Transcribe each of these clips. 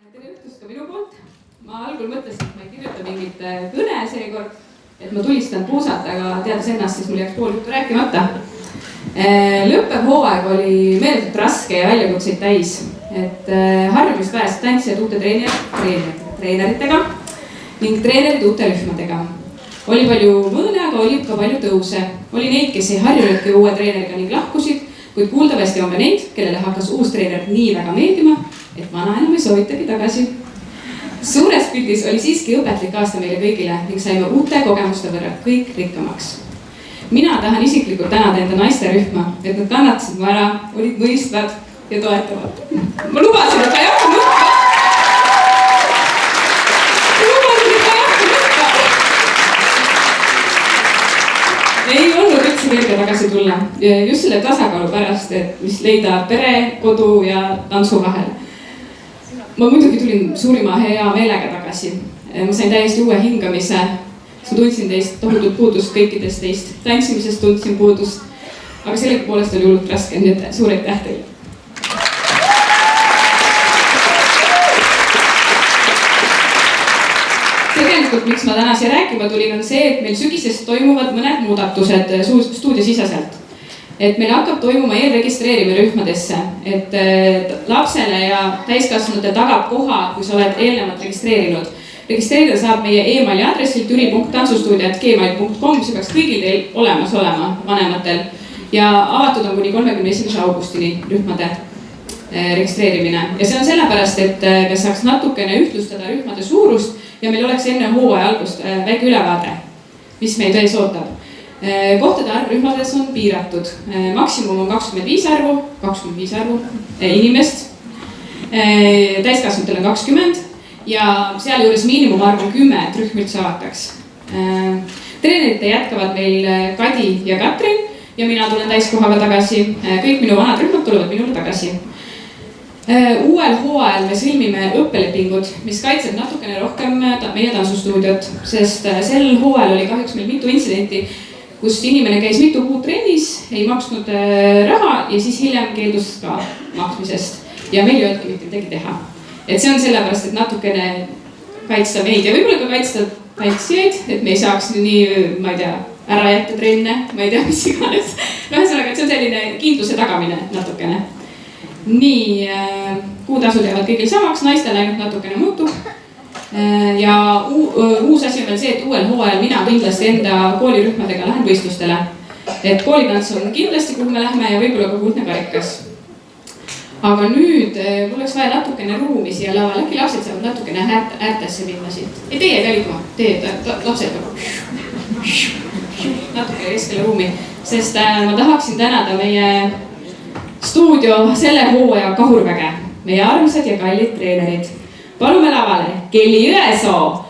Tere õhtust ka minu poolt. Ma algul mõtlesin, et ma ei kirjuta mingit kõne seekord, et ma tulistan puusalt, aga teades ennast, siis mul jääks pool juttu rääkimata. Lõppev hooaeg oli meeletult raske ja väljakutseid täis, et harjumist vajas tantsijad uute treeneritega ning treenerid uute rühmadega. Oli palju mõõne, aga oli ka palju tõuse. Oli neid, kes ei harjunudki uue treeneriga ning lahkusid, kuid kuuldavasti on ka neid, kellele hakkas uus treener nii väga meeldima, et vana enam ei soovitagi tagasi. Suures pildis oli siiski õpetlik aasta meile kõigile ning saime uute kogemuste võrra kõik rikkamaks. Mina tahan isiklikult tänada enda naisterühma, et nad kannatasid mu ära, olid mõistvad ja toetavad. Ma lubasin, et ma ei hakka mõtma. Ei olnud üldse kerge tagasi tulla. Just selle tasakaalu pärast, et mis leida pere, kodu ja tantsu vahel. Ma muidugi tulin suurima hea meelega tagasi. Ma sain täiesti uue hingamise. Ma tundsin teist tohutult puudust kõikidest teist. Tantsimisest tundsin puudust. Aga sellega poolest oli hullult raske. Nii et suur aitäh teile. Tegelikult, miks ma täna siia rääkima tulin, on see, et meil sügisest toimuvad mõned muudatused stuudiosiseselt. Et meil hakkab toimuma eelregistreerimine rühmadesse, et lapsele ja täiskasvanute tagab koha, kui sa oled eelnevalt registreerinud. Registreerida saab meie emaili aadressilt juri.tantsustuudio@gmail.com, see peaks kõigil teil olemas olema, vanematel. Ja avatud on kuni 31. augustini rühmade registreerimine. Ja see on sellepärast, et me saaks natukene ühtlustada rühmade suurust ja meil oleks enne hooaja algust väike ülevaade, mis meid ees ootab. Kohtade arv rühmades on piiratud. Maksimum on 25 arvu inimest. Täiskasvanutel on 20 ja seal juures miinimumarv on 10, et rühm üldse avataks. Treenerite jätkavad meil Kadi ja Katrin ja mina tulen täiskohaga tagasi. Kõik minu vanad rühmad tulevad minule tagasi. Uuel hooajal me sõlmime õppelepingud, mis kaitseb natukene rohkem meie tantsustuudiot, sest sel hooajal oli kahjuks meil mitu intsidenti, kus inimene käis mitu kuud trennis, ei maksnud raha ja siis hiljem keeldus ka maksmisest. Ja meil ei öeldki mitte midagi teha. Et see on sellepärast, et natukene kaitsta meid ja võib-olla ka kaitsta tantsijaid, et me ei saaks nii, ma ei tea, ära jätta trenne, ma ei tea, mis iganes. Ühesõnaga, et see on selline kindluse tagamine natukene. Nii, kuutasud jäävad kõigil samaks, naistel ainult natukene muutub. Ja uus asi on veel see, et uuel hooajal mina kindlasti enda koolirühmadega lähen võistlustele. Et koolitants on kindlasti, kuhu me lähme ja võib-olla ka kuldne karikas. Aga nüüd mul oleks vaja natukene ruumi siia laval. Äkki lapsed saavad natukene äärtesse minna siit. Ei, teie ka liikuma. Teie lapsed natukene keskele ruumi. Sest ma tahaksin tänada meie stuudio selle hooaja kahurväge. Meie armsad ja kallid treenerid. Palume lavale Kelly Jõesoo.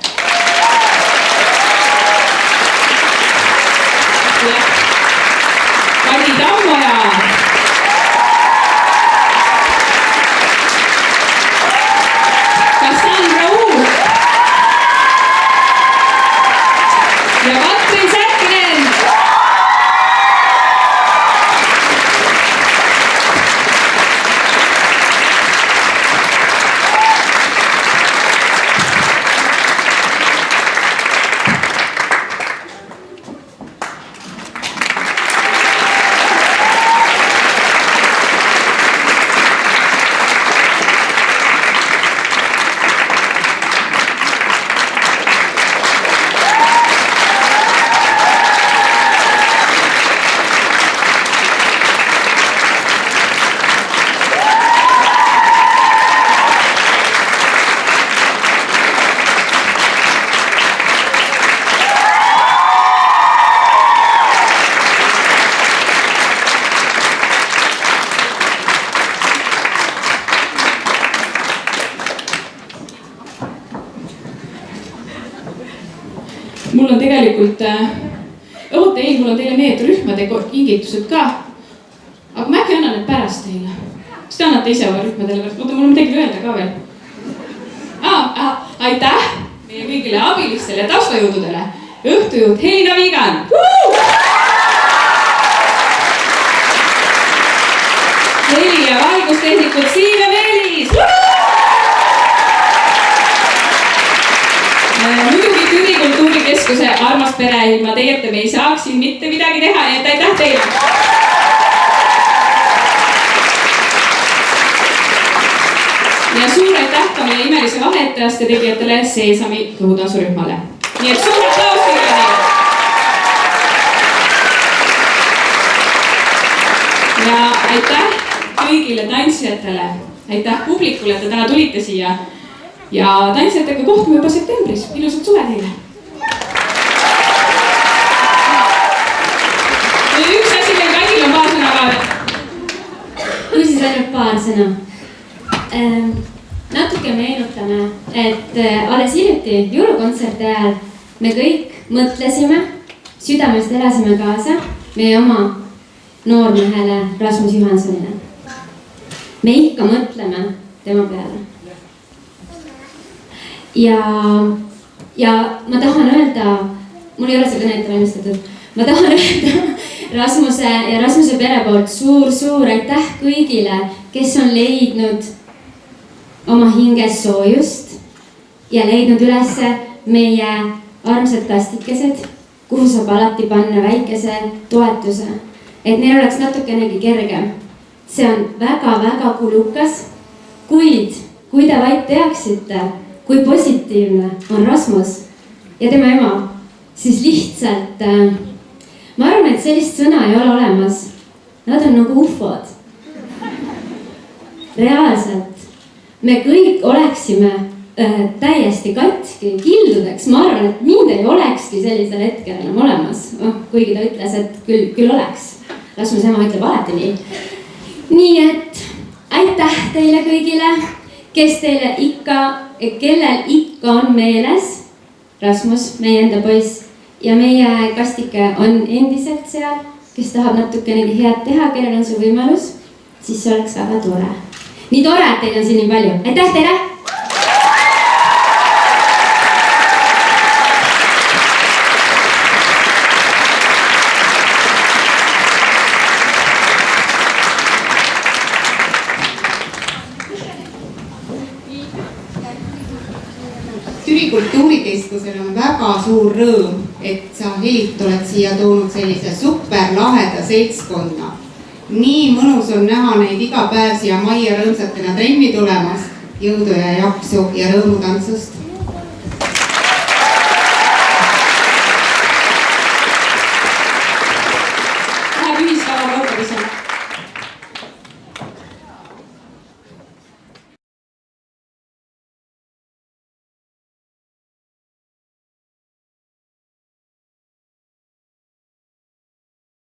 Kadi Tammoja. Kassandra Uus. Ja Katrin Säkkinen. Mul on tegelikult, mul on teile need rühmade kingitused ka, aga ma äkki annan need pärast teile. Kas te annate ise oma rühmadele? Oota, mul on midagi öelda ka veel. Aitäh meie kõigile abilistele ja taustajõududele. Õhtujõud Helina Viigan. Heli ja valgustehnikud Siim ja Meelis. keskuste armas pere, ilma teieta me ei saaks siin mitte midagi teha, nii et aitäh teile! Ja suur aitäh ka meie imelise vahetajast ja tegijatele Seesami kõhutantsurühmale. Nii et suur aplaus kõigile neile! Ja aitäh kõigile tantsijatele, aitäh publikule, et te täna tulite siia ja tantsijatega kohtume juba septembris. Ilusat suve teile! Üks asi meil Kadil on paar sõna ka. Kui siis ainult paar sõna. Natuke meenutame, et alles hiljuti jõulukontserti ajal me kõik mõtlesime, südamest elasime kaasa meie oma noormehele Rasmus Johansonile. Me ikka mõtleme tema peale. Ja ma tahan öelda, mul ei ole see kõne ette valmistatud, ma tahan öelda Rasmuse ja Rasmuse pere poolt suur aitäh kõigile, kes on leidnud oma hinges soojust ja leidnud üles meie armsad kastikesed, kuhu saab alati panna väikese toetuse, et neil oleks natukenegi kergem. See on väga kulukas, kuid kui te vaid teaksite, kui positiivne on Rasmus ja tema ema, siis lihtsalt ma arvan, et sellist sõna ei ole olemas. Nad on nagu ufod. Reaalselt. Me kõik oleksime täiesti katki, kildudeks. Ma arvan, et mind ei olekski sellisel hetkel enam olemas. Kuigi ta ütles, et küll oleks. Rasmus ema ütleb alati nii. Nii et aitäh teile kõigile, kellel ikka on meeles Rasmus, meie enda poiss. Ja meie kastike on endiselt seal, kes tahab natukenegi head teha, kellel on see võimalus, siis see oleks väga tore. Nii tore, et teid on siin nii palju. Aitäh teile! Türi kultuurikeskusel on väga suur rõõm, et sa Helit oled siia toonud sellise super laheda seltskonna. Nii mõnus on näha neid iga päev siia majja rõõmsatena trenni tulemas. Jõudu ja jaksu ja rõõmutantsust!